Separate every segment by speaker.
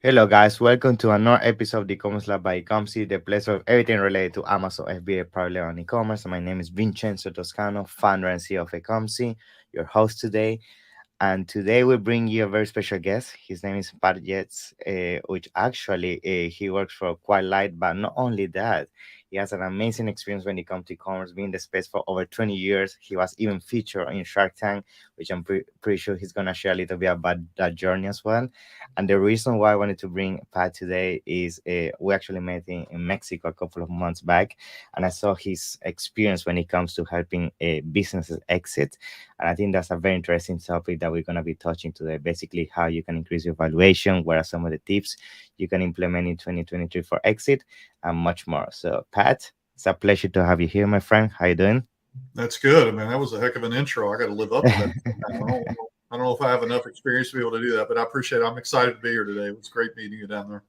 Speaker 1: Hello, guys. Welcome to another episode of the e-commerce lab by Ecomcy, the place of everything related to Amazon FBA, primarily on e-commerce. My name is Vincenzo Toscano, founder and CEO of Ecomcy, your host today. And today we bring you a very special guest. His name is Yates, which actually he works for Quite Light. But not only that, he has an amazing experience when it comes to e-commerce, being in the space for over 20 years. He was even featured in Shark Tank, which I'm pretty sure he's going to share a little bit about that journey as well. And the reason why I wanted to bring Pat today is we actually met in Mexico a couple of months back, and I saw his experience when it comes to helping businesses exit. And I think that's a very interesting topic that we're going to be touching today. Basically, how you can increase your valuation, what are some of the tips you can implement in 2023 for exit, and much more. So, Pat, it's a pleasure to have you here, my friend. How you doing?
Speaker 2: That's good. I mean, that was a heck of an intro. I got to live up to that. I don't know if I have enough experience to be able to do that, but I appreciate it. I'm excited to be here today. It was great meeting you down there.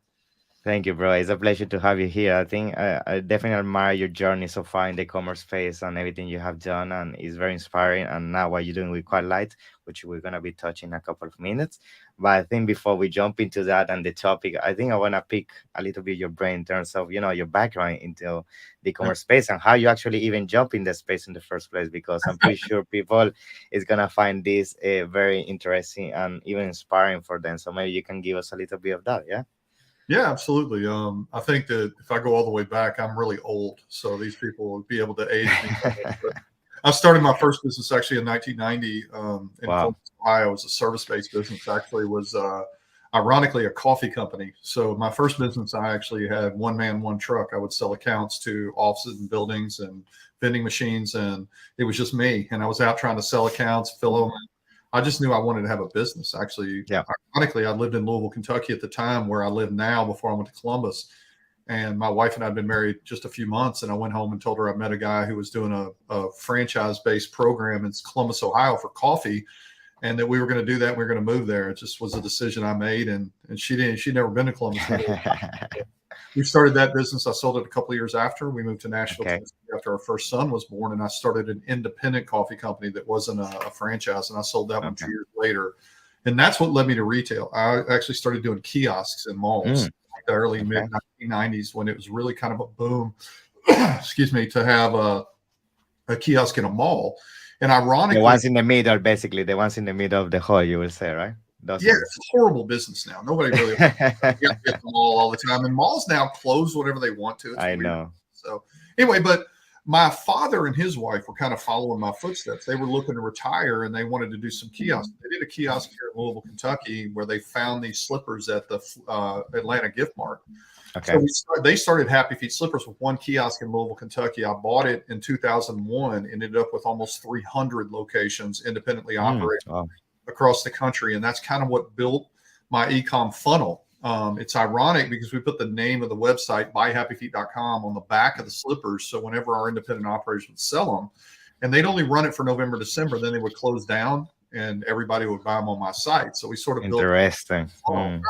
Speaker 1: Thank you, bro. It's a pleasure to have you here. I think I definitely admire your journey so far in the commerce space and everything you have done, and it's very inspiring. And now what you're doing with Quite Light, which we're gonna be touching in a couple of minutes. But I think before we jump into that and the topic, I think I wanna pick a little bit your brain in terms of your background into the
Speaker 2: Yeah.
Speaker 1: commerce space and how you actually even jump in the space in the first place. Because I'm pretty sure people is gonna find this very interesting and even inspiring for them. So maybe you can give us a little bit of that, yeah.
Speaker 2: Yeah, absolutely. I think that if I go all the way back, I'm really old, so these people will be able to age me. But I started my first business actually in 1990 in
Speaker 1: Wow.
Speaker 2: Columbus, Ohio. It was a service-based business. Actually, was ironically a coffee company. So my first business, I actually had one man, one truck. I would sell accounts to offices and buildings and vending machines, and it was just me. And I was out trying to sell accounts, fill them. I just knew I wanted to have a business. Actually,
Speaker 1: Yeah.
Speaker 2: ironically, I lived in Louisville, Kentucky at the time where I live now before I went to Columbus. And my wife and I had been married just a few months. And I went home and told her I met a guy who was doing a franchise based program in Columbus, Ohio for coffee, and that we were going to do that. We were going to move there. It just was a decision I made. And she'd never been to Columbus. We started that business. I sold it a couple of years after. We moved to Nashville,
Speaker 1: Okay.
Speaker 2: Tennessee after our first son was born, and I started an independent coffee company that wasn't a franchise, and I sold that one
Speaker 1: Okay.
Speaker 2: 2 years later. And that's what led me to retail. I actually started doing kiosks in malls,
Speaker 1: Mm,
Speaker 2: like the early mid
Speaker 1: okay.
Speaker 2: 1990s when it was really kind of a boom, excuse me, to have a kiosk in a mall. And
Speaker 1: The
Speaker 2: ironically,
Speaker 1: ones in the middle, basically, the ones in the middle of the hall, you will say, right? Those
Speaker 2: yeah,
Speaker 1: ones.
Speaker 2: it's a horrible business now. Nobody really you got to hit the mall all the time, and malls now close whatever they want to. It's
Speaker 1: I
Speaker 2: weird.
Speaker 1: know.
Speaker 2: So anyway, but my father and his wife were kind of following my footsteps. They were looking to retire and they wanted to do some kiosks. They did a kiosk here in Louisville, Kentucky, where they found these slippers at the Atlanta Gift Mart. So
Speaker 1: Okay.
Speaker 2: they started Happy Feet Slippers with one kiosk in Louisville, Kentucky. I bought it in 2001 and ended up with almost 300 locations independently operated
Speaker 1: Wow.
Speaker 2: across the country. And that's kind of what built my ecom funnel. It's ironic because we put the name of the website, buyhappyfeet.com, on the back of the slippers. So whenever our independent operators would sell them, and they'd only run it for November, December, then they would close down and everybody would buy them on my site. So we sort of built
Speaker 1: Interesting.
Speaker 2: a funnel.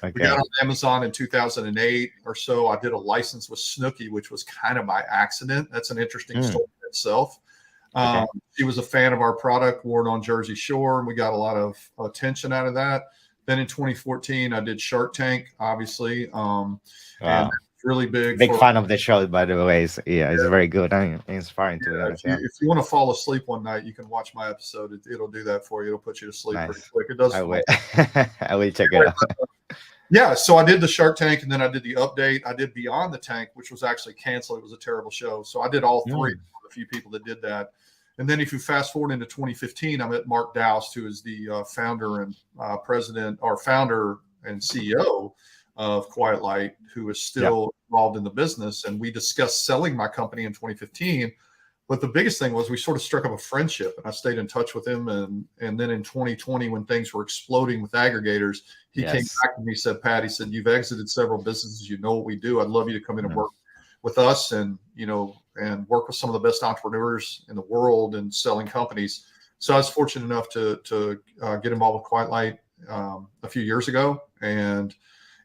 Speaker 2: We got
Speaker 1: Okay.
Speaker 2: on Amazon in 2008 or so. I did a license with Snooki, which was kind of by accident. That's an interesting story in itself.
Speaker 1: Okay.
Speaker 2: She was a fan of our product, wore it on Jersey Shore, and we got a lot of attention out of that. Then in 2014, I did Shark Tank, obviously, and
Speaker 1: Wow.
Speaker 2: that's really big
Speaker 1: Big
Speaker 2: for.
Speaker 1: fan of the show, by the way. Yeah, it's very good and inspiring, to be
Speaker 2: Yeah,
Speaker 1: honest. Yeah.
Speaker 2: if you want to fall asleep one night, you can watch my episode. It'll do that for you. It'll put you to sleep pretty
Speaker 1: Nice.
Speaker 2: quick. It does.
Speaker 1: I will. I will check it
Speaker 2: Anyway,
Speaker 1: out.
Speaker 2: yeah, so I did the Shark Tank, and then I did the update. I did Beyond the Tank, which was actually canceled. It was a terrible show. So I did all three. A few people that did that. And then if you fast forward into 2015, I met Mark Doust, who is the founder and president, or founder and CEO of Quiet Light, who is
Speaker 1: Yeah.
Speaker 2: still involved in the business. And we discussed selling my company in 2015. But the biggest thing was we sort of struck up a friendship, and I stayed in touch with him. And then in 2020, when things were exploding with aggregators, he came
Speaker 1: Yes.
Speaker 2: back to me and said, Pat, he said, you've exited several businesses. You know what we do. I'd love you to come in and
Speaker 1: Mm.
Speaker 2: work with us and work with some of the best entrepreneurs in the world and selling companies. So I was fortunate enough to get involved with Quiet Light a few years ago. And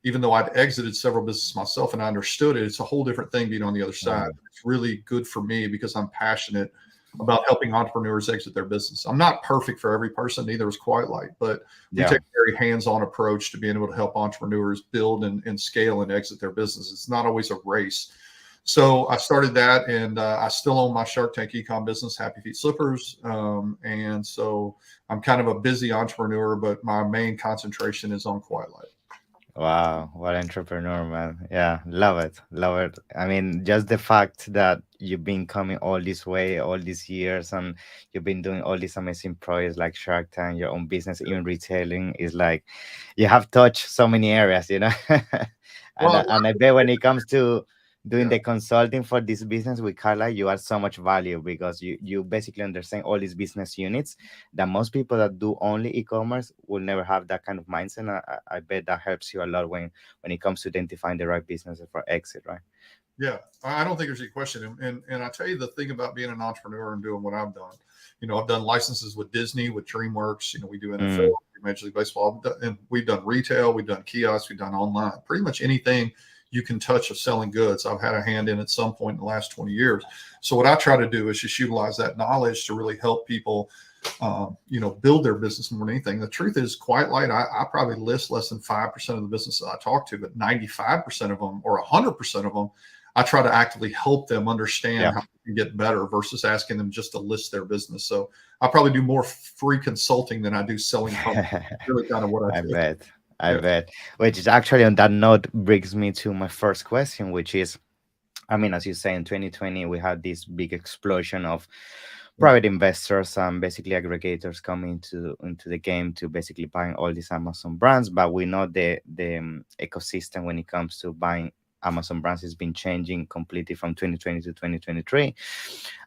Speaker 2: even though I'd exited several businesses myself and I understood it, it's a whole different thing being on the other side. It's really good for me because I'm passionate about helping entrepreneurs exit their business. I'm not perfect for every person, neither is Quite Light, but we
Speaker 1: Yeah.
Speaker 2: take a very hands-on approach to being able to help entrepreneurs build and scale and exit their business. It's not always a race. So I started that, and I still own my Shark Tank ecom business, Happy Feet Slippers. And so I'm kind of a busy entrepreneur, but my main concentration is on Quite Light.
Speaker 1: Wow, what entrepreneur, man. Yeah, love it. Love it. I mean, just the fact that you've been coming all this way, all these years, and you've been doing all these amazing projects like Shark Tank, your own business, even retailing, is like you have touched so many areas, you know. and
Speaker 2: Well,
Speaker 1: and I bet when it comes to doing
Speaker 2: yeah,
Speaker 1: the consulting for this business with Carla, you add so much value because you basically understand all these business units that most people that do only e-commerce will never have that kind of mindset. And I bet that helps you a lot when it comes to identifying the right businesses for exit, right?
Speaker 2: yeah, I don't think there's any question. And I tell you the thing about being an entrepreneur and doing what I've done. I've done licenses with Disney, with DreamWorks. We do NFL,
Speaker 1: Mm,
Speaker 2: Major League Baseball, and we've done retail, we've done kiosks, we've done online. Pretty much anything you can touch of selling goods, I've had a hand in at some point in the last 20 years. So what I try to do is just utilize that knowledge to really help people, build their business more than anything. The truth is, Quite Light, I probably list less than 5% of the businesses I talk to, but 95% of them or 100% of them, I try to actively help them understand
Speaker 1: yeah.
Speaker 2: how they can get better versus asking them just to list their business. So I probably do more free consulting than I do selling companies. Really kind of what I
Speaker 1: I
Speaker 2: do.
Speaker 1: bet. I
Speaker 2: Yeah.
Speaker 1: bet. Which is actually on that note brings me to my first question, which is, I mean, as you say, in 2020, we had this big explosion of
Speaker 2: Yeah.
Speaker 1: private investors and basically aggregators coming into the game to basically buying all these Amazon brands. But we know the ecosystem when it comes to buying Amazon brands has been changing completely from 2020 to 2023.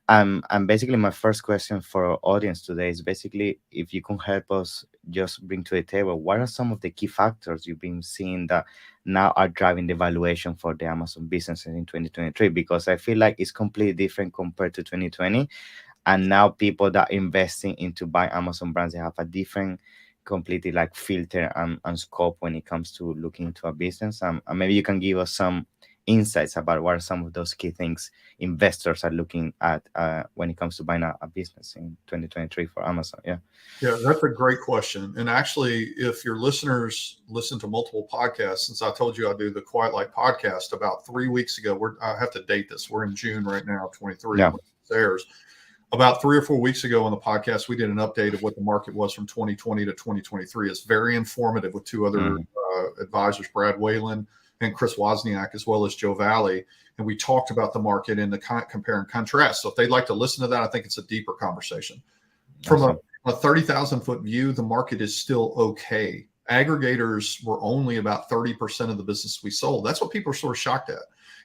Speaker 1: And basically, my first question for our audience today is basically if you can help us just bring to the table what are some of the key factors you've been seeing that now are driving the valuation for the Amazon businesses in 2023, because I feel like it's completely different compared to 2020. And now people that are investing into buying Amazon brands, they have a different completely like filter and scope when it comes to looking into a business. And maybe you can give us some insights about what are some of those key things investors are looking at when it comes to buying a business in 2023 for Amazon. Yeah.
Speaker 2: Yeah, that's a great question. And actually, if your listeners listen to multiple podcasts, since I told you I do the Quiet Light podcast about 3 weeks ago, I have to date this. We're in June right now, 23,
Speaker 1: Yeah.
Speaker 2: when it airs. About 3 or 4 weeks ago on the podcast, we did an update of what the market was from 2020 to 2023. It's very informative with two other
Speaker 1: Mhm.
Speaker 2: advisors, Brad Whalen and Chris Wozniak, as well as Joe Valley. And we talked about the market and the compare and contrast. So if they'd like to listen to that, I think it's a deeper conversation. From
Speaker 1: Awesome.
Speaker 2: a 30,000 foot view, the market is still okay. Aggregators were only about 30% of the business we sold. That's what people are sort of shocked at.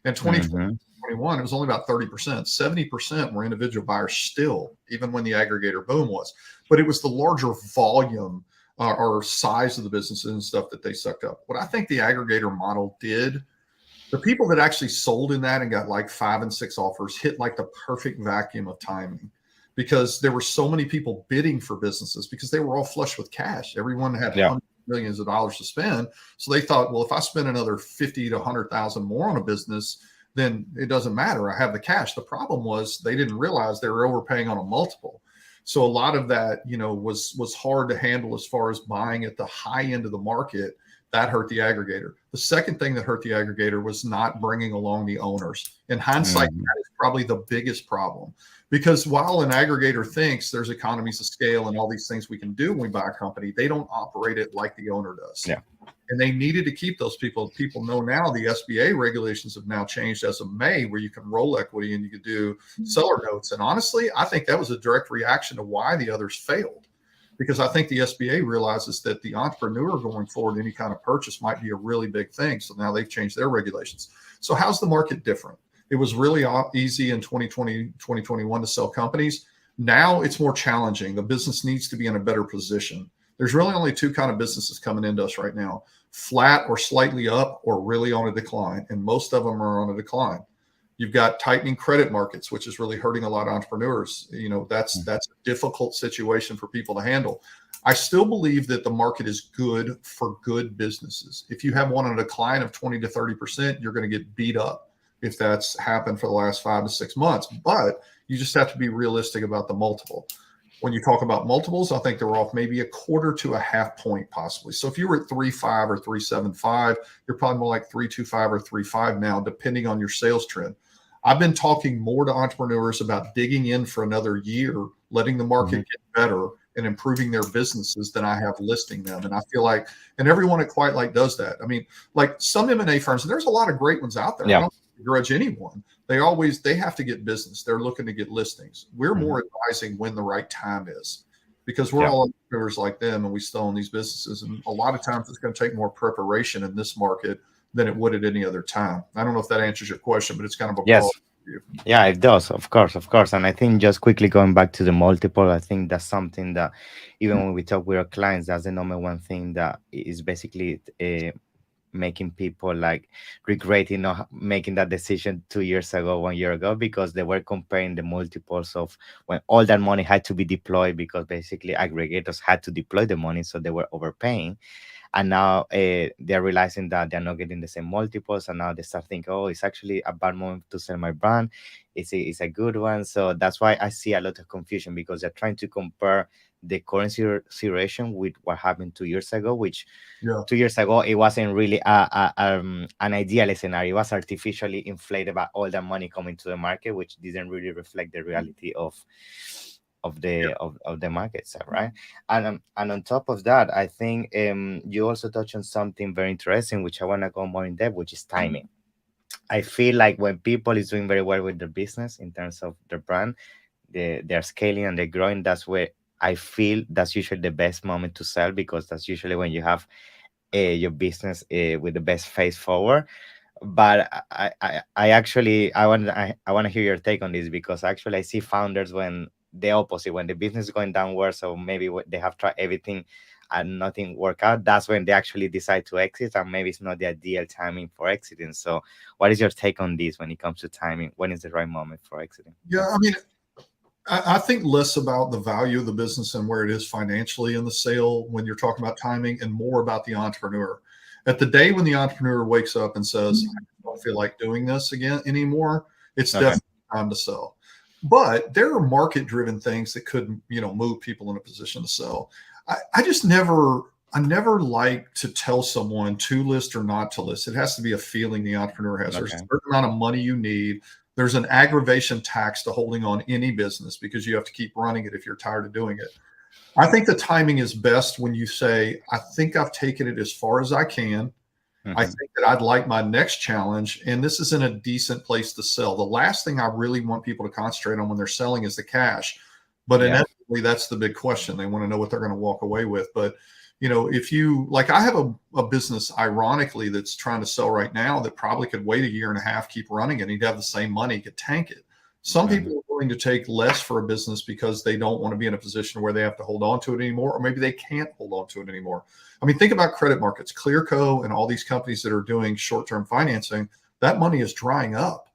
Speaker 2: In 2020,
Speaker 1: Hmm.
Speaker 2: 21, it was only about 30%. 70% were individual buyers still, even when the aggregator boom was. But it was the larger volume or size of the businesses and stuff that they sucked up. What I think the aggregator model did, the people that actually sold in that and got like 5 and 6 offers hit like the perfect vacuum of timing, because there were so many people bidding for businesses because they were all flush with cash. Everyone had
Speaker 1: Yeah.
Speaker 2: hundreds of millions of dollars to spend. So they thought, well, if I spend another 50 to 100,000 more on a business, then it doesn't matter. I have the cash. The problem was they didn't realize they were overpaying on a multiple. So a lot of that, was hard to handle as far as buying at the high end of the market. That hurt the aggregator. The second thing that hurt the aggregator was not bringing along the owners. In hindsight,
Speaker 1: Hmm.
Speaker 2: that is probably the biggest problem, because while an aggregator thinks there's economies of scale and all these things we can do when we buy a company, they don't operate it like the owner does.
Speaker 1: Yeah.
Speaker 2: And they needed to keep those people. People know now the SBA regulations have now changed as of May, where you can roll equity and you could do seller notes. And honestly, I think that was a direct reaction to why the others failed, because I think the SBA realizes that the entrepreneur going forward, any kind of purchase might be a really big thing. So now they've changed their regulations. So how's the market different? It was really easy in 2020, 2021 to sell companies. Now it's more challenging. The business needs to be in a better position. There's really only two kind of businesses coming into us right now: flat or slightly up, or really on a decline. And most of them are on a decline. You've got tightening credit markets, which is really hurting a lot of entrepreneurs. That's a difficult situation for people to handle. I still believe that the market is good for good businesses. If you have one on a decline of 20 to 30%, you're going to get beat up. if that's happened for the last 5 to 6 months. But you just have to be realistic about the multiple. When you talk about multiples, I think they're off maybe a quarter to a half point, possibly. So if you were at 3.5 or 3.75, you're probably more like 3.25 or 3.5 now, depending on your sales trend. I've been talking more to entrepreneurs about digging in for another year, letting the market
Speaker 1: Mhm.
Speaker 2: get better and improving their businesses than I have listing them. And I feel like, and everyone at Quite Like does that. I mean, like some M&A firms, and there's a lot of great ones out there. I
Speaker 1: Yeah.
Speaker 2: don't begrudge anyone. They have to get business. They're looking to get listings. We're
Speaker 1: Mhm.
Speaker 2: more advising when the right time is, because we're
Speaker 1: Yeah.
Speaker 2: all entrepreneurs like them and we still own these businesses. And a lot of times it's going to take more preparation in this market than it would at any other time. I don't know if that answers your question, but it's kind of a broad
Speaker 1: Yes.
Speaker 2: view.
Speaker 1: Yeah, it does, of course, of course. And I think just quickly going back to the multiple, I think that's something that even when we talk with our clients, that's the number one thing that is basically making people like regretting not making that decision 2 years ago, 1 year ago, because they were comparing the multiples of when all that money had to be deployed because basically aggregators had to deploy the money, so they were overpaying. And now they're realizing that they're not getting the same multiples, and now they start thinking, oh, it's actually a bad moment to sell my brand. It's a good one. So that's why I see a lot of confusion, because they're trying to compare the current situation with what happened 2 years ago, which
Speaker 2: Yeah.
Speaker 1: 2 years ago it wasn't really an ideal scenario. It was artificially inflated by all the money coming to the market, which didn't really reflect the reality of the market side, right? And on top of that, I think you also touched on something very interesting, which I want to go more in depth, which is timing. I feel like when people is doing very well with their business in terms of their brand, they're scaling and they're growing, that's where I feel that's usually the best moment to sell, because that's usually when you have your business with the best face forward. But I actually I want to hear your take on this, because actually I see founders when the opposite, when the business is going downward, so maybe they have tried everything and nothing work out, that's when they actually decide to exit, and maybe it's not the ideal timing for exiting. So what is your take on this when it comes to timing? When is the right moment for exiting?
Speaker 2: Yeah. I mean, I think less about the value of the business and where it is financially in the sale when you're talking about timing, and more about the entrepreneur. At the day when the entrepreneur wakes up and says, I don't feel like doing this again anymore, it's
Speaker 1: Okay.
Speaker 2: definitely time to sell. But there are market driven things that could, move people in a position to sell. I just I never like to tell someone to list or not to list. It has to be a feeling the entrepreneur has. There's a
Speaker 1: Okay.
Speaker 2: certain amount of money you need. There's an aggravation tax to holding on any business, because you have to keep running it if you're tired of doing it. I think the timing is best when you say, I think I've taken it as far as I can. I
Speaker 1: Hmm.
Speaker 2: think that I'd like my next challenge, and this is in a decent place to sell. The last thing I really want people to concentrate on when they're selling is the cash. But
Speaker 1: Yeah.
Speaker 2: inevitably, that's the big question. They want to know what they're going to walk away with. But if you like, I have a business, ironically, that's trying to sell right now that probably could wait a year and a half, keep running it, and he'd have the same money, could tank it. Some
Speaker 1: Hmm.
Speaker 2: people are willing to take less for a business because they don't want to be in a position where they have to hold on to it anymore, or maybe they can't hold on to it anymore. I mean, think about credit markets, Clearco, and all these companies that are doing short-term financing. That money is drying up,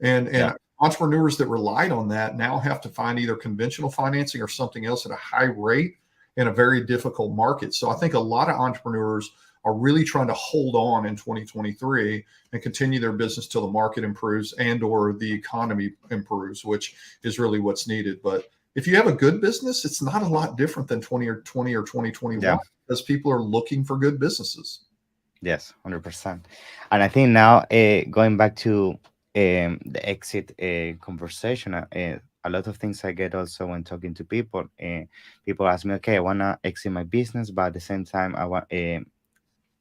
Speaker 1: Yeah.
Speaker 2: and entrepreneurs that relied on that now have to find either conventional financing or something else at a high rate in a very difficult market. So I think a lot of entrepreneurs are really trying to hold on in 2023 and continue their business till the market improves and or the economy improves, which is really what's needed. But if you have a good business, it's not a lot different than 2020 or 2021,
Speaker 1: Yeah.
Speaker 2: because people are looking for good businesses.
Speaker 1: Yes, 100%. And I think now, going back to the exit conversation, a lot of things I get also when talking to people. People ask me, okay, I want to exit my business, but at the same time, I want.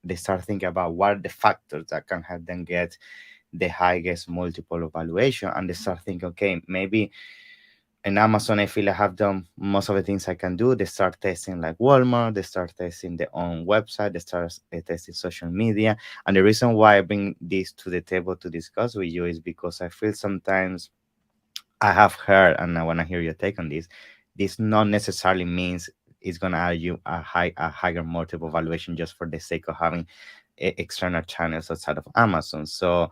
Speaker 1: They start thinking about what are the factors that can help them get the highest multiple evaluation, and they start thinking, okay, maybe in Amazon, I feel I have done most of the things I can do. They start testing like Walmart, they start testing their own website, they start testing social media. And the reason why I bring this to the table to discuss with you is because I feel sometimes I have heard, and I want to hear your take on this. This not necessarily means it's gonna add you a higher multiple valuation just for the sake of having external channels outside of Amazon. So,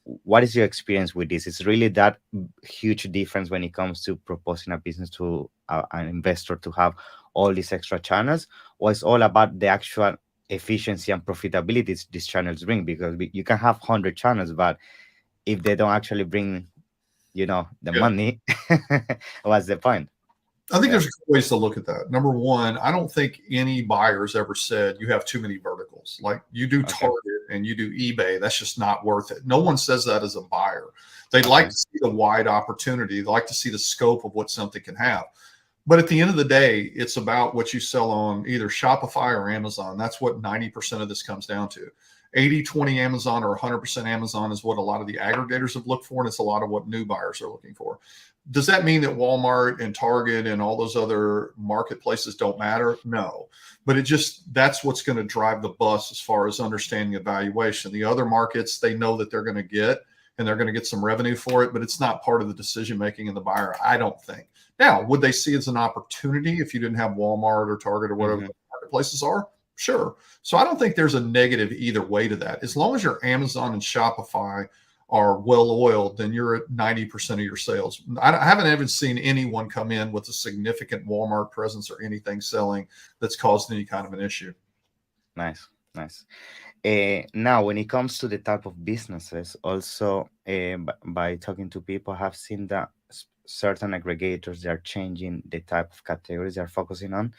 Speaker 1: what is your experience with this? Is really that huge difference when it comes to proposing a business to an investor to have all these extra channels, or it's all about the actual efficiency and profitability these channels bring? Because you can have 100 channels, but if they don't actually bring, the
Speaker 2: Yeah.
Speaker 1: money, what's the point?
Speaker 2: I think
Speaker 1: Yeah.
Speaker 2: there's ways to look at that. Number one, I don't think any buyers ever said you have too many verticals. Like you do
Speaker 1: Okay.
Speaker 2: Target and you do eBay, that's just not worth it. No one says that as a buyer. They like
Speaker 1: Okay.
Speaker 2: to see the wide opportunity. They like to see the scope of what something can have. But at the end of the day, it's about what you sell on either Shopify or Amazon. That's what 90% of this comes down to. 80-20 Amazon or 100% Amazon is what a lot of the aggregators have looked for, and it's a lot of what new buyers are looking for. Does that mean that Walmart and Target and all those other marketplaces don't matter? No. But that's what's going to drive the bus as far as understanding evaluation. The other markets, they know that they're going to get, and they're going to get some revenue for it, but it's not part of the decision making in the buyer, I don't think. Now, would they see it as an opportunity if you didn't have Walmart or Target or whatever
Speaker 1: Hmm.
Speaker 2: the marketplaces are? Sure. So I don't think there's a negative either way to that. As long as your Amazon and Shopify are well oiled, then you're at 90% of your sales. I haven't even seen anyone come in with a significant Walmart presence or anything selling that's caused any kind of an issue.
Speaker 1: Nice, nice. Now, when it comes to the type of businesses, also by talking to people, I have seen that certain aggregators, they are changing the type of categories they're focusing on.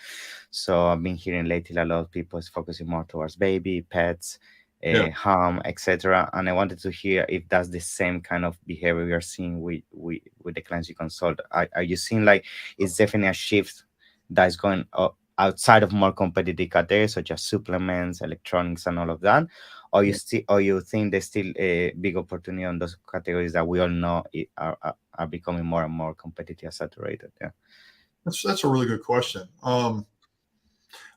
Speaker 1: So I've been hearing lately a lot of people is focusing more towards baby, pets,
Speaker 2: Yeah.
Speaker 1: home, etc. And I wanted to hear if that's the same kind of behavior you're seeing with the clients you consult. Are you seeing like it's definitely a shift that's going outside of more competitive categories such as supplements, electronics, and all of that? Or you think there's still a big opportunity on those categories that we all know are becoming more and more competitive, saturated? Yeah.
Speaker 2: That's a really good question. I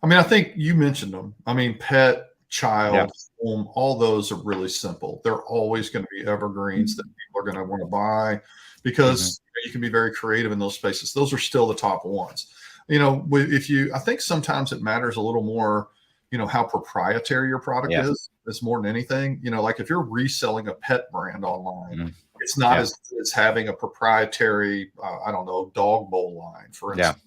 Speaker 2: mean, I think you mentioned them. I mean, pet,
Speaker 1: Yeah.
Speaker 2: child, home, all those are really simple. They're always going to be evergreens that people are going to want to buy
Speaker 1: Hmm.
Speaker 2: because you can be very creative in those spaces. Those are still the top ones. I think sometimes it matters a little more, how proprietary your product
Speaker 1: Yeah.
Speaker 2: is more than anything. Like if you're reselling a pet brand online,
Speaker 1: Mhm.
Speaker 2: it's not
Speaker 1: Yeah.
Speaker 2: as good as having a proprietary, I don't know, dog bowl line, for
Speaker 1: Yeah.
Speaker 2: instance.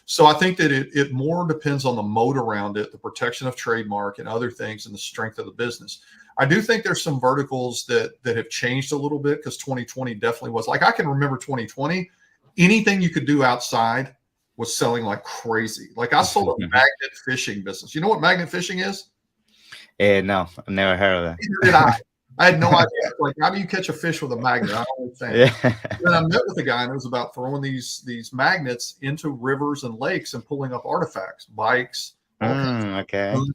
Speaker 2: So I think that it more depends on the moat around it, the protection of trademark and other things, and the strength of the business. I do think there's some verticals that have changed a little bit because 2020 definitely was like I can remember 2020. Anything you could do outside was selling like crazy. Like I sold a magnet fishing business. You know what magnet fishing is?
Speaker 1: No, I've never heard of
Speaker 2: Neither did I.
Speaker 1: that.
Speaker 2: I had no idea. Like, how do you catch a fish with a magnet? I don't understand.
Speaker 1: Yeah.
Speaker 2: Then I met with a guy, and it was about throwing these magnets into rivers and lakes and pulling up artifacts, bikes, all kinds
Speaker 1: Okay.
Speaker 2: of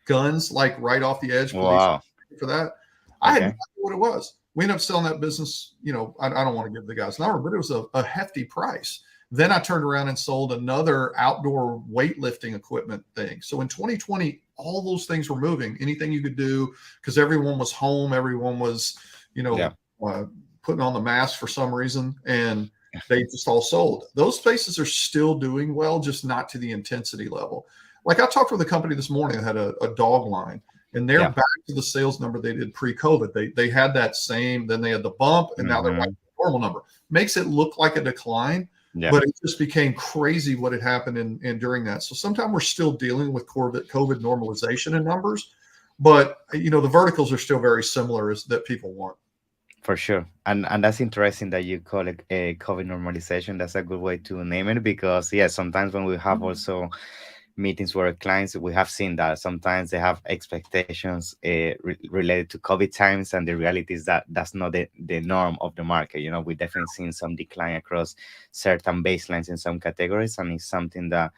Speaker 2: guns, like right off the edge. Police
Speaker 1: Wow.
Speaker 2: for that. I had no
Speaker 1: Okay.
Speaker 2: idea what it was. We ended up selling that business. I don't want to give the guy's number, but it was a hefty price. Then I turned around and sold another outdoor weightlifting equipment thing. So in 2020, all those things were moving. Anything you could do because everyone was home, everyone was, you
Speaker 1: Yeah.
Speaker 2: know, uh, putting on the mask for some reason, and they just all sold. Those spaces are still doing well, just not to the intensity level. Like I talked with a company this morning that had a dog line, and they're
Speaker 1: Yeah.
Speaker 2: back to the sales number they did pre-COVID. They had that same, then they had the bump, and now they're back
Speaker 1: Hmm.
Speaker 2: to the normal number. Makes it look like a decline,
Speaker 1: Yeah.
Speaker 2: but it just became crazy what had happened in during that. So sometimes we're still dealing with COVID normalization in numbers, but the verticals are still very similar as that people want.
Speaker 1: For sure. And that's interesting that you call it a COVID normalization. That's a good way to name it because yeah, sometimes when we have also meetings with our clients, we have seen that sometimes they have expectations related to COVID times, and the reality is that that's not the norm of the market. We definitely seen some decline across certain baselines in some categories, and it's something that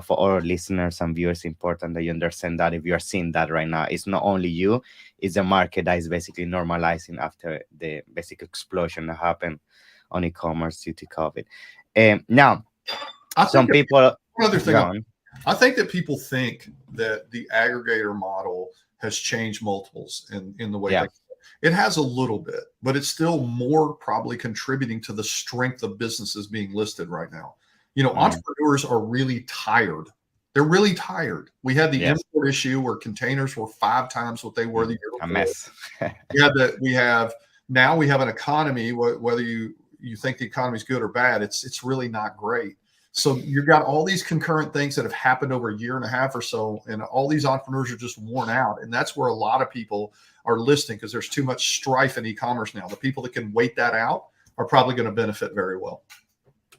Speaker 1: for our listeners and viewers, important that you understand that if you are seeing that right now, it's not only you, it's the market that is basically normalizing after the basic explosion that happened on e-commerce due to COVID. Now,
Speaker 2: I think
Speaker 1: some people
Speaker 2: one other thing
Speaker 1: go on.
Speaker 2: I think that people think that the aggregator model has changed multiples in the way
Speaker 1: Yeah.
Speaker 2: it has a little bit, but it's still more probably contributing to the strength of businesses being listed right now.
Speaker 1: Mm,
Speaker 2: Entrepreneurs are really tired. They're really tired. We had the
Speaker 1: yes.
Speaker 2: import issue where containers were 5 times what they were the year
Speaker 1: A
Speaker 2: before.
Speaker 1: mess.
Speaker 2: We have an economy, whether you think the economy is good or bad, it's really not great. So you've got all these concurrent things that have happened over a year and a half or so, and all these entrepreneurs are just worn out. And that's where a lot of people are listing because there's too much strife in e-commerce now. The people that can wait that out are probably going to benefit very well.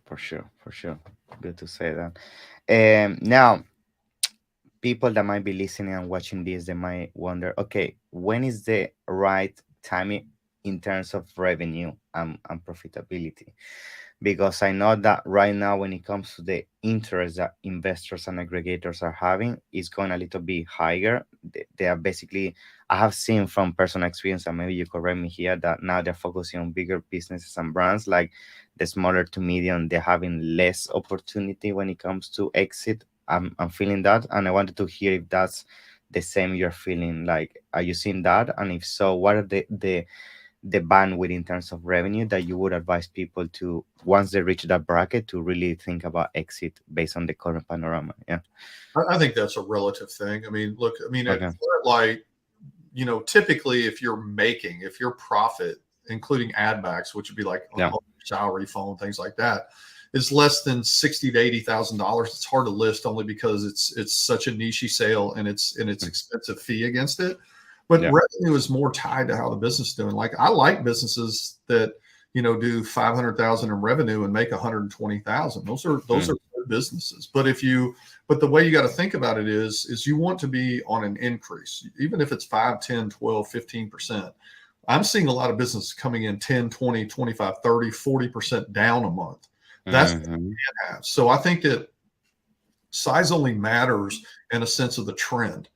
Speaker 1: For sure, for sure. Good to say that. Now, people that might be listening and watching this, they might wonder, okay, when is the right timing in terms of revenue and profitability? Because I know that right now, when it comes to the interest that investors and aggregators are having, it's going a little bit higher. They are basically, I have seen from personal experience, and maybe you correct me here, that now they're focusing on bigger businesses and brands like the smaller to medium. They're having less opportunity when it comes to exit. I'm feeling that, and I wanted to hear if that's the same you're feeling. Like, are you seeing that? And if so, what are the bandwidth in terms of revenue that you would advise people to, once they reach that bracket, to really think about exit based on the current panorama? Yeah.
Speaker 2: I think that's a relative thing. I mean, look, I mean, at
Speaker 1: Okay.
Speaker 2: like, typically if your profit, including ad backs, which would be like
Speaker 1: Yeah.
Speaker 2: salary, phone, things like that, is less than $60,000 to $80,000. It's hard to list only because it's such a niche sale and it's expensive fee against it. But
Speaker 1: Yeah.
Speaker 2: revenue is more tied to how the business is doing. Like I like businesses that do 500,000 in revenue and make 120,000. Those are good businesses. But the way you got to think about it is you want to be on an increase, even if it's 5, 10, 12, 15%. I'm seeing a lot of businesses coming in 10, 20, 25, 30, 40% down a month. That's what
Speaker 1: Mm-hmm.
Speaker 2: we have. So I think that size only matters in a sense of the trend.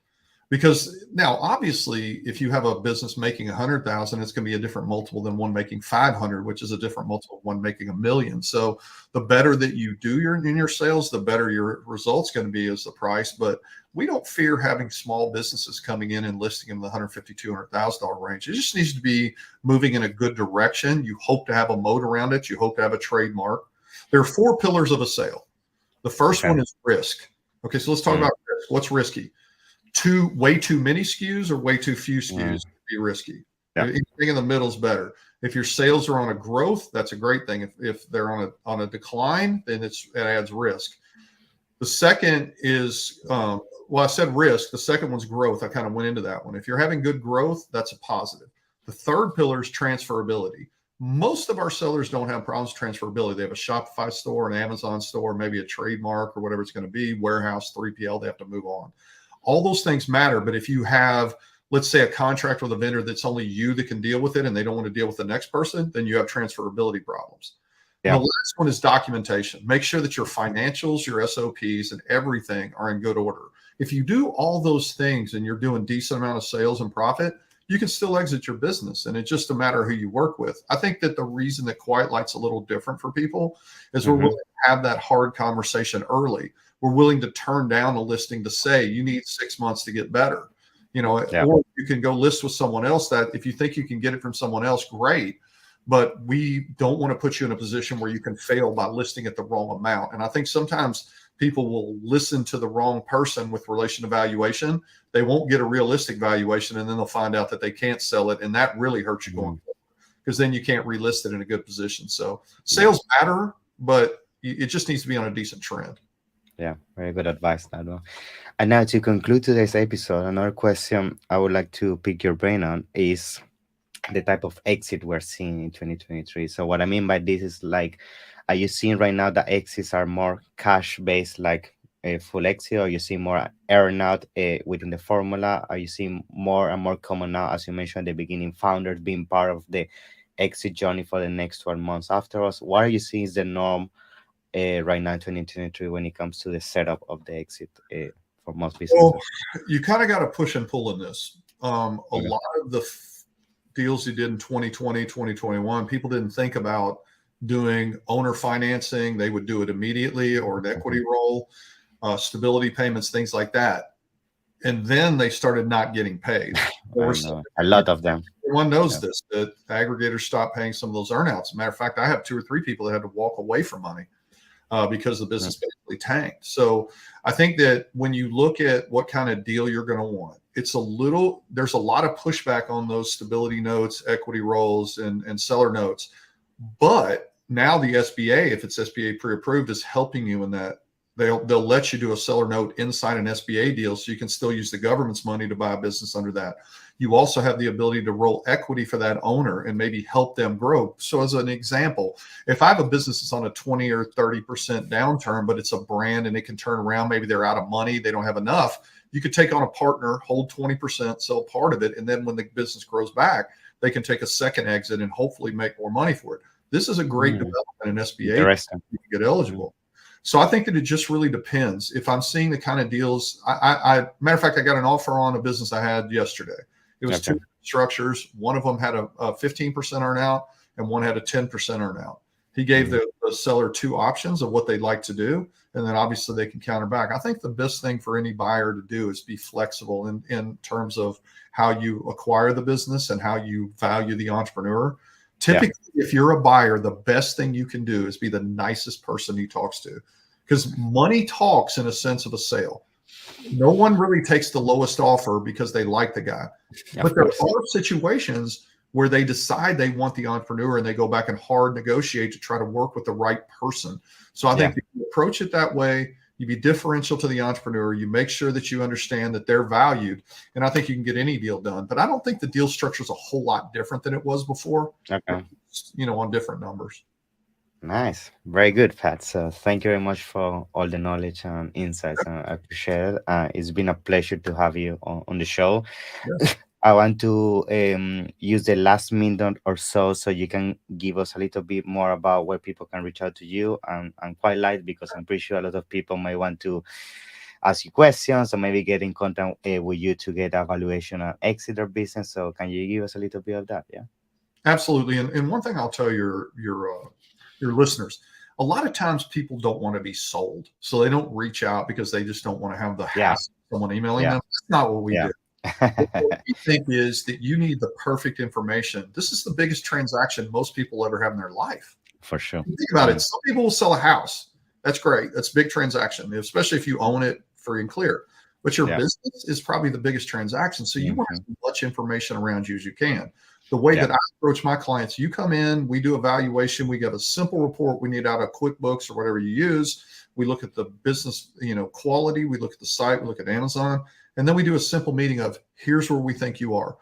Speaker 2: Because now, obviously, if you have a business making 100,000, it's going to be a different multiple than one making 500, which is a different multiple of one making a million. So the better that you do in your sales, the better your results going to be as the price. But we don't fear having small businesses coming in and listing in the $150,000, $200,000 range. It just needs to be moving in a good direction. You hope to have a moat around it. You hope to have a trademark. There are 4 pillars of a sale. The first
Speaker 1: Okay.
Speaker 2: one is risk. Okay, so let's talk
Speaker 1: Mm-hmm.
Speaker 2: about risk. What's risky? Way too many SKUs or way too few SKUs would be risky.
Speaker 1: Yeah.
Speaker 2: Anything in the middle is better. If your sales are on a growth, that's a great thing. If they're on a decline, then it adds risk. The second is I said risk. The second one's growth. I kind of went into that one. If you're having good growth, that's a positive. The third pillar is transferability. Most of our sellers don't have problems with transferability. They have a Shopify store, an Amazon store, maybe a trademark or whatever it's going to be, warehouse, 3PL, they have to move on. All those things matter. But if you have, let's say, a contract with a vendor that's only you that can deal with it and they don't want to deal with the next person, then you have transferability problems. And the
Speaker 1: Yeah.
Speaker 2: last one is documentation. Make sure that your financials, your SOPs, and everything are in good order. If you do all those things and you're doing decent amount of sales and profit, you can still exit your business. And it's just a matter of who you work with. I think that the reason that Quiet Light's a little different for people is we're
Speaker 1: Mm-hmm.
Speaker 2: willing to have that hard conversation early. We're willing to turn down a listing to say you need 6 months to get better,
Speaker 1: Yeah.
Speaker 2: or you can go list with someone else that if you think you can get it from someone else, great. But we don't want to put you in a position where you can fail by listing at the wrong amount. And I think sometimes people will listen to the wrong person with relation to valuation. They won't get a realistic valuation, and then they'll find out that they can't sell it. And that really hurts you going forward because then you can't relist it in a good position. So sales matter, but it just needs to be on a decent trend.
Speaker 1: Yeah, very good advice, that one. And now, to conclude today's episode, another question I would like to pick your brain on is the type of exit we're seeing in 2023. So what I mean by this is, like, are you seeing right now that exits are more cash based, like a full exit, or you see more earn out within the formula? Are you seeing more and more common now, as you mentioned at the beginning, founders being part of the exit journey for the next 12 months after us? What are you seeing is the norm right now in 2023 when it comes to the setup of the exit for most
Speaker 2: Well,
Speaker 1: businesses?
Speaker 2: you kind of got to push and pull in this. A
Speaker 1: Okay.
Speaker 2: lot of the deals you did in 2020, 2021, people didn't think about doing owner financing. They would do it immediately, or an equity
Speaker 1: Mhm.
Speaker 2: roll, stability payments, things like that. And then they started not getting paid. There
Speaker 1: I
Speaker 2: were some,
Speaker 1: know a lot of them.
Speaker 2: everyone knows
Speaker 1: Yeah.
Speaker 2: this, that aggregators stopped paying some of those earnouts. Matter of fact, I have 2 or 3 people that had to walk away from money because the
Speaker 1: Mhm.
Speaker 2: business basically tanked. So I think that when you look at what kind of deal you're going to want, there's a lot of pushback on those stability notes, equity rolls, and seller notes. But Now the SBA, if it's SBA pre-approved, is helping you in that. They'll let you do a seller note inside an SBA deal, so you can still use the government's money to buy a business under that. You also have the ability to roll equity for that owner and maybe help them grow. So as an example, if I have a business that's on a 20 or 30% downturn, but it's a brand and it can turn around, maybe they're out of money, they don't have enough, you could take on a partner, hold 20%, sell part of it, and then when the business grows back, they can take a second exit and hopefully make more money for it. This is a great development in SBA.
Speaker 1: Interesting.
Speaker 2: You can get eligible. So I think that it just really depends. If I'm seeing the kind of deals, matter of fact, I got an offer on a business I had yesterday. It was two structures. One of them had a 15% earn out and one had a 10% earn out. He gave the seller two options of what they'd like to do. And then obviously they can counter back. I think the best thing for any buyer to do is be flexible in terms of how you acquire the business and how you value the entrepreneur. Typically, if you're a buyer, the best thing you can do is be the nicest person he talks to, because money talks in a sense of a sale. No one really takes the lowest offer because they like the guy. But there are situations where they decide they want the entrepreneur and they go back and hard negotiate to try to work with the right person. So I think if you approach it that way, you be differential to the entrepreneur, you make sure that you understand that they're valued, and I think you can get any deal done. But I don't think the deal structure is a whole lot different than it was before, on different numbers.
Speaker 1: Nice. Very good, Pat. So thank you very much for all the knowledge and insights. I appreciate it. It's been a pleasure to have you on the show.
Speaker 2: Yes.
Speaker 1: I want to use the last minute or so you can give us a little bit more about where people can reach out to you and quite light, because I'm pretty sure a lot of people might want to ask you questions or maybe get in contact with you to get a valuation and exit their business. So can you give us a little bit of that? Yeah.
Speaker 2: Absolutely. And one thing I'll tell your listeners, a lot of times people don't want to be sold. So they don't reach out because they just don't want to have the hassle of someone emailing them. That's not what we do. What we think is that you need the perfect information. This is the biggest transaction most people ever have in their life.
Speaker 1: For sure.
Speaker 2: Think about it. Some people will sell a house. That's great. That's a big transaction, especially if you own it free and clear. But your business is probably the biggest transaction. So you want as much information around you as you can. The way that I approach my clients, you come in, we do evaluation, we give a simple report we need out of QuickBooks or whatever you use. We look at the business, quality, we look at the site, we look at Amazon, and then we do a simple meeting of here's where we think you are.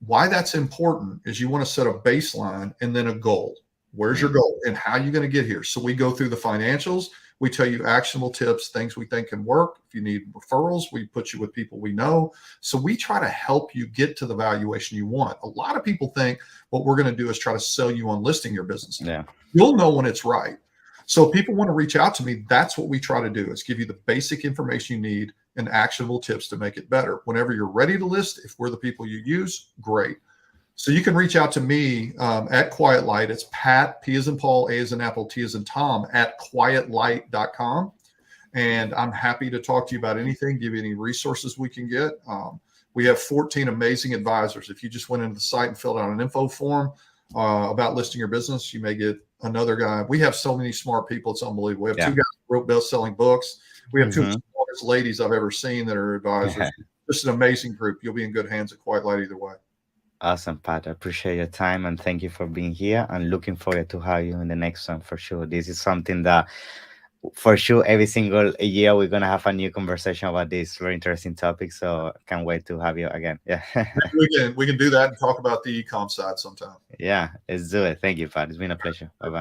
Speaker 2: Why that's important is you want to set a baseline and then a goal. Where's your goal and how are you going to get here? So we go through the financials. We tell you actionable tips, things we think can work. If you need referrals, we put you with people we know. So we try to help you get to the valuation you want. A lot of people think what we're going to do is try to sell you on listing your business. You'll know when it's right. So if people want to reach out to me, that's what we try to do, is give you the basic information you need and actionable tips to make it better. Whenever you're ready to list, if we're the people you use, great. So you can reach out to me at Quiet Light. It's Pat, P as in Paul, A as in Apple, T as in Tom, at quietlight.com. And I'm happy to talk to you about anything, give you any resources we can get. We have 14 amazing advisors. If you just went into the site and filled out an info form about listing your business, you may get another guy. We have so many smart people. It's unbelievable. We have two guys who wrote best-selling books. We have two of the smartest ladies I've ever seen that are advisors. Just an amazing group. You'll be in good hands at Quiet Light either way.
Speaker 1: Awesome, Pat. I appreciate your time and thank you for being here, and looking forward to have you in the next one for sure. This is something that for sure every single year we're gonna have a new conversation about this very interesting topic. So can't wait to have you again. Yeah.
Speaker 2: we can do that and talk about the e-com side sometime.
Speaker 1: Yeah, let's do it. Thank you, Pat. It's been a pleasure. Bye bye.